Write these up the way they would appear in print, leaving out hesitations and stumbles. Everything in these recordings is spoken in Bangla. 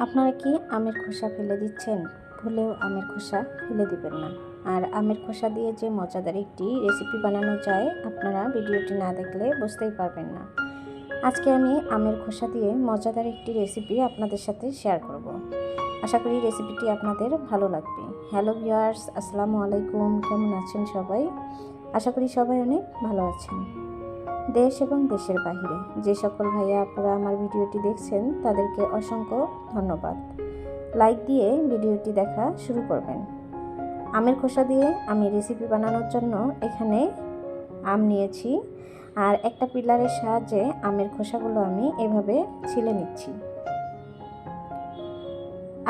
আপনারা কি আমের খোসা ফেলে দিচ্ছেন? ভুলেও আমের খোসা ফেলে দিবেন না। আর আমের খোসা দিয়ে যে মজাদার একটি রেসিপি বানানো যায়, আপনারা ভিডিওটি না দেখলে বুঝতেই পারবেন না। আজকে আমি আমের খোসা দিয়ে মজাদার একটি রেসিপি আপনাদের সাথে শেয়ার করব। আশা করি রেসিপিটি আপনাদের ভালো লাগবে। হ্যালো ভিউয়ার্স, আসসালামু আলাইকুম। কেমন আছেন সবাই? আশা করি সবাই অনেক ভালো আছেন। দেশ এবং দেশের বাহিরে যে সকল ভাইয়া আপুরা আমার ভিডিওটি দেখছেন তাদেরকে অসংখ্য ধন্যবাদ। লাইক দিয়ে ভিডিওটি দেখা শুরু করবেন। আমের খোসা দিয়ে আমি রেসিপি বানানোর জন্য এখানে আম নিয়েছি, আর একটা পিলারের সাহায্যে আমের খোসাগুলো আমি এভাবে ছিলে নিচ্ছি।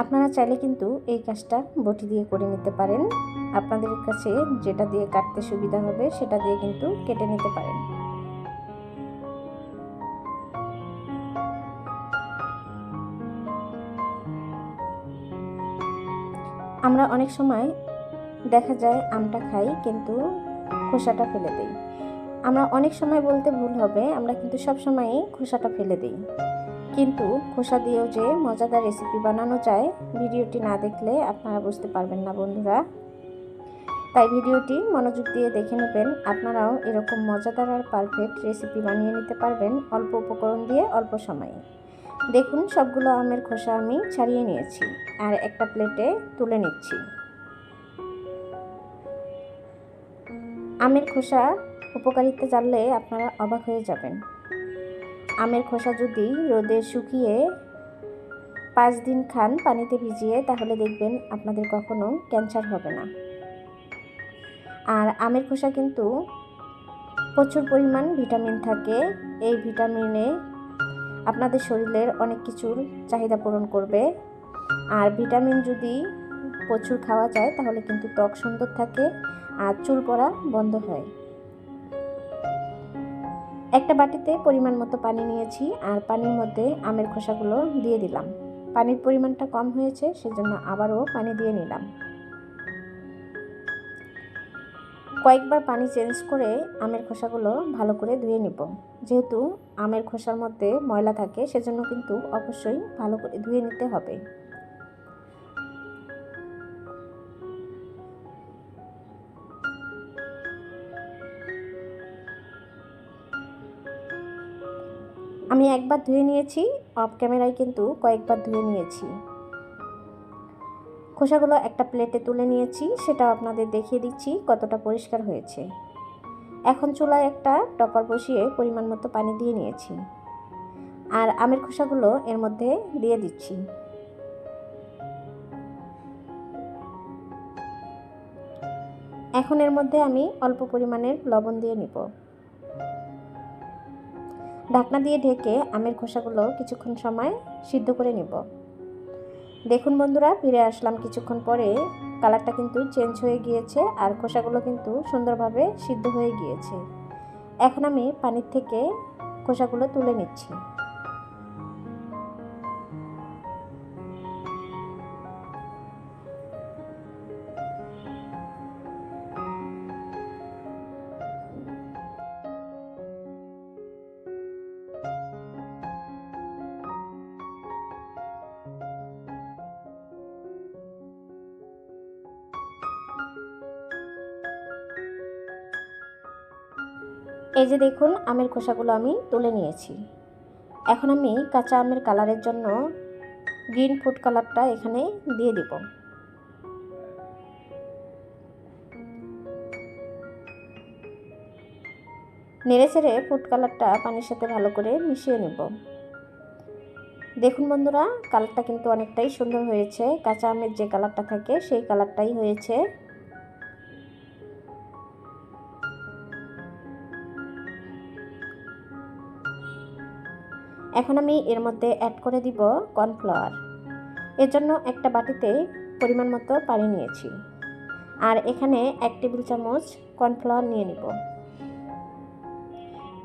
আপনারা চাইলে কিন্তু এই কাজটা বটি দিয়ে করে নিতে পারেন। আপনাদের কাছে যেটা দিয়ে কাটতে সুবিধা হবে সেটা দিয়ে কিন্তু কেটে নিতে পারেন। আমরা অনেক সময় দেখা যায় আমটা খাই কিন্তু খোসাটা ফেলে দিই। আমরা অনেক সময় বলতে ভুল হবে, আমরা কিন্তু সব সময়ই খোসাটা ফেলে দিই। কিন্তু খোসা দিয়েও যে মজাদার রেসিপি বানানো যায়, ভিডিওটি না দেখলে আপনারা বুঝতে পারবেন না বন্ধুরা। তাই ভিডিওটি মনোযোগ দিয়ে দেখে নেবেন। আপনারাও এরকম মজাদার আর পারফেক্ট রেসিপি বানিয়ে নিতে পারবেন অল্প উপকরণ দিয়ে অল্প সময়ে। দেখুন, সবগুলো আমের খোসা আমি ছাড়িয়ে নিয়েছি আর একটা প্লেটে তুলে নিচ্ছি। আমের খোসা উপকারিতা জানলে আপনারা অবাক হয়ে যাবেন। আমের খোসা যদি রোদে শুকিয়ে 5 দিন খান পানিতে ভিজিয়ে, তাহলে দেখবেন আপনাদের কখনো ক্যান্সার হবে না। আর আমের খোসা কিন্তু প্রচুর পরিমাণ ভিটামিন থাকে। এই ভিটামিনে আপনাদের শরীরের অনেক কিছুর চাহিদা পূরণ করবে। আর ভিটামিন যদি প্রচুর খাওয়া যায় তাহলে কিন্তু ত্বক সুন্দর থাকে আর চুল পড়া বন্ধ হয়। একটা বাটিতে পরিমাণ মতো পানি নিয়েছি আর পানির মধ্যে আমের খোসাগুলো দিয়ে দিলাম। পানির পরিমাণটা কম হয়েছে, সেজন্য আবারও পানি দিয়ে নিলাম। কয়েকবার পানি চেঞ্জ করে আমের খোসাগুলো ভালো করে ধুয়ে নিব। যেহেতু আমের খোসার মধ্যে ময়লা থাকে, সেজন্য কিন্তু অবশ্যই ভালো করে ধুয়ে নিতে হবে। আমি একবার ধুয়ে নিয়েছি, অফ ক্যামেরায় কিন্তু কয়েকবার ধুয়ে নিয়েছি। খোসাগুলো একটা প্লেটে তুলে নিয়েছি, সেটাও আপনাদের দেখিয়ে দিচ্ছি কতটা পরিষ্কার হয়েছে। এখন চুলায় একটা টপার বসিয়ে পরিমাণ মতো পানি দিয়ে নিয়েছি আর আমের খোসাগুলো এর মধ্যে দিয়ে দিচ্ছি। এখন এর মধ্যে আমি অল্প পরিমাণের লবণ দিয়ে নিব। ঢাকনা দিয়ে ঢেকে আমের খোসাগুলো কিছুক্ষণ সময় সিদ্ধ করে নিব। দেখুন বন্ধুরা, ফিরে আসলাম কিছুক্ষণ পরে। কালারটা কিন্তু চেঞ্জ হয়ে গিয়েছে আর খোসাগুলো কিন্তু সুন্দরভাবে সিদ্ধ হয়ে গিয়েছে। এখন আমি পানির থেকে খোসাগুলো তুলে নিচ্ছি। এই যে দেখুন, আমের খোসাগুলো আমি তুলে নিয়েছি। এখন আমি কাঁচা আমের কালারের জন্য গ্রিন ফুড কালারটা এখানে দিয়ে দিব। নেড়েচেড়ে ফুড কালারটা পানির সাথে ভালো করে মিশিয়ে নেব। দেখুন বন্ধুরা, কালারটা কিন্তু অনেকটাই সুন্দর হয়েছে। কাঁচা আমের যে কালারটা থাকে সেই কালারটাই হয়েছে। এখন আমি এর মধ্যে অ্যাড করে দিব কর্নফ্লাওয়ার। এর জন্য একটা বাটিতে পরিমাণ মতো পানি নিয়েছি আর এখানে 1 টেবিল চামচ কর্নফ্লাওয়ার নিয়ে নিব।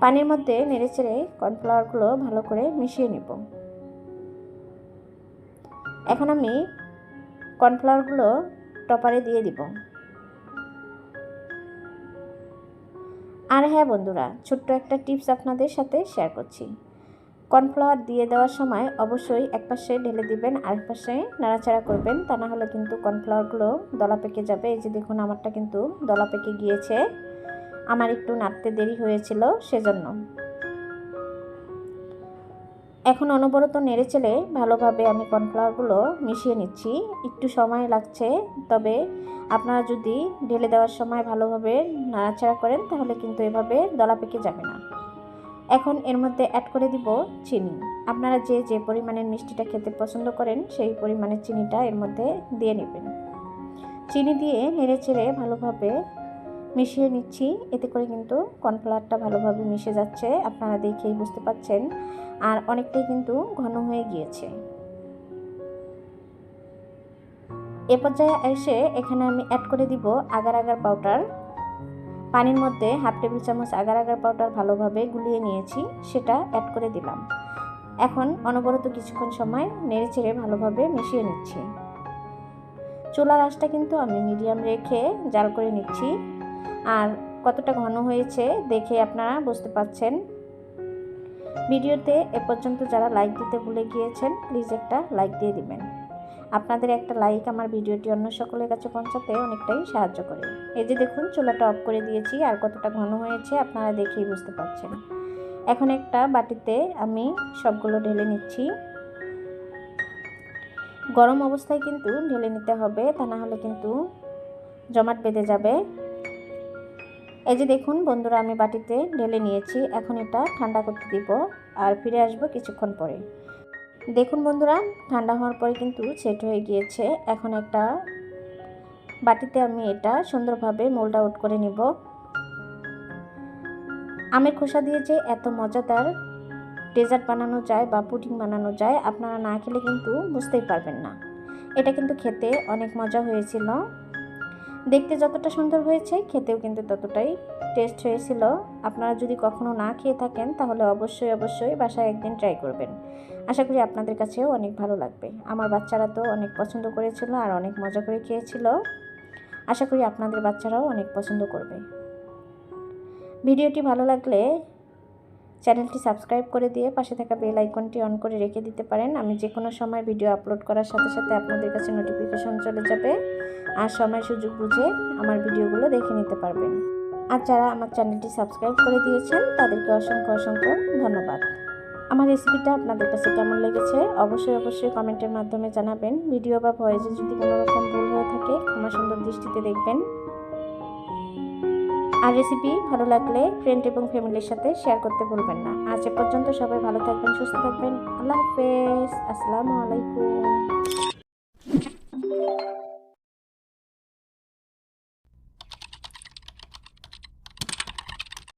পানির মধ্যে নেড়েচেড়ে কর্নফ্লাওয়ারগুলো ভালো করে মিশিয়ে নিব। এখন আমি কর্নফ্লাওয়ারগুলো টপারে দিয়ে দিব। আর হ্যাঁ বন্ধুরা, ছোট্ট একটা টিপস আপনাদের সাথে শেয়ার করছি। কর্নফ্লাওয়ার দিয়ে দেওয়ার সময় অবশ্যই এক পাশে ঢেলে দিবেন, আর পাশে নাড়াচাড়া করবেন, তা না হলে কিন্তু কর্নফ্লাওয়ারগুলো দলা পেকে যাবে। এই যে দেখুন আমারটা কিন্তু দলা পেকে গিয়েছে, আমার একটু নাড়তে দেরি হয়েছিল সেজন্য। এখন অনবরত নেড়েচেড়ে ভালোভাবে আমি কর্নফ্লাওয়ারগুলো মিশিয়ে নিচ্ছি। একটু সময় লাগছে, তবে আপনারা যদি ঢেলে দেওয়ার সময় ভালোভাবে নাড়াচাড়া করেন তাহলে কিন্তু এভাবে দলা পেকে যাবে না। এখন এর মধ্যে অ্যাড করে দিব চিনি। আপনারা যে যে পরিমাণের মিষ্টিটা খেতে পছন্দ করেন সেই পরিমাণের চিনিটা এর মধ্যে দিয়ে নেবেন। চিনি দিয়ে নেড়েচেড়ে ভালোভাবে মিশিয়ে নিচ্ছি, এতে করে কিন্তু কর্নফ্লাওয়ারটা ভালোভাবে মিশে যাচ্ছে, আপনারা দেখেই বুঝতে পাচ্ছেন। আর অনেকটাই কিন্তু ঘন হয়ে গিয়েছে। এ পর্যায়ে এসে এখানে আমি অ্যাড করে দিব আগার আগার পাউডার। পানির মধ্যে হাফ টেবিল চামচ আগার আগার পাউডার ভালোভাবে গুলিয়ে নিয়েছি, সেটা অ্যাড করে দিলাম। এখন অনবরত কিছুক্ষণ সময় নেড়েচেড়ে ভালোভাবে মিশিয়ে নিচ্ছি। চুলার আঁচটা কিন্তু আমি মিডিয়াম রেখে জাল করে নিচ্ছি। আর কতটা ঘন হয়েছে দেখে আপনারা বুঝতে পাচ্ছেন। ভিডিওতে এ পর্যন্ত যারা লাইক দিতে ভুলে গিয়েছেন প্লিজ একটা লাইক দিয়ে দিবেন। আপনাদের একটা লাইক আমার ভিডিওটি অন্য সকলের কাছে পৌঁছাতে অনেকটাই সাহায্য করে। এই যে দেখুন চুলাটা অফ করে দিয়েছি, আর কতটা ঘন হয়েছে আপনারা দেখেই বুঝতে পারছেন। এখন একটা বাটিতে আমি সবগুলো ঢেলে নিচ্ছি। গরম অবস্থায় কিন্তু ঢেলে নিতে হবে, তা না হলে কিন্তু জমাট বেঁধে যাবে। এই যে দেখুন বন্ধুরা আমি বাটিতে ঢেলে নিয়েছি, এখন এটা ঠান্ডা করতে দিব আর ফিরে আসব কিছুক্ষণ পরে। দেখুন বন্ধুরা ঠান্ডা হওয়ার পরে কিন্তু সেট হয়ে গিয়েছে। এখন একটা বাটিতে আমি এটা সুন্দরভাবে মোল্ড আউট করে নিব। আমের খোসা দিয়ে যে এত মজাদার ডেজার্ট বানানো যায় বা পুডিং বানানো যায়, আপনারা না খেলে কিন্তু বুঝতেই পারবেন না। এটা কিন্তু খেতে অনেক মজা হয়েছিল, দেখতে যতটা সুন্দর হয়েছে খেতেও কিন্তু ততটাই টেস্ট হয়েছিল। আপনারা যদি কখনো না খেয়ে থাকেন তাহলে অবশ্যই বাসায় একদিন ট্রাই করবেন। আশা করি আপনাদের কাছেও অনেক ভালো লাগবে। আমার বাচ্চারা তো অনেক পছন্দ করেছিল আর অনেক মজা করে খেয়েছিল। আশা করি আপনাদের বাচ্চারাও অনেক পছন্দ করবে। ভিডিওটি ভালো লাগলে চ্যানেলটি সাবস্ক্রাইব করে দিয়ে পাশে থাকা বেল আইকনটি অন করে রেখে দিতে পারেন। আমি যে কোনো সময় ভিডিও আপলোড করার সাথে সাথে আপনাদের কাছে নোটিফিকেশন চলে যাবে, আর সময় সুযোগ বুঝে আমার ভিডিওগুলো দেখে নিতে পারবেন। আর যারা আমার চ্যানেলটি সাবস্ক্রাইব করে দিয়েছেন তাদেরকে অসংখ্য ধন্যবাদ। আমার রেসিপিটা আপনাদের কাছে কেমন লেগেছে অবশ্যই কমেন্টের মাধ্যমে জানাবেন। ভিডিও বা ভয়েসে যদি কোনো রকম ভুল হয়ে থাকে ক্ষমা সুন্দর দৃষ্টিতে দেখবেন। আর রেসিপি ভালো লাগলে ফ্রেন্ড এবং ফ্যামিলির সাথে শেয়ার করতে ভুলবেন না। আজ এ পর্যন্ত সবাই ভালো থাকবেন, সুস্থ থাকবেন। আল্লাহ হাফেজ, আসসালামু আলাইকুম।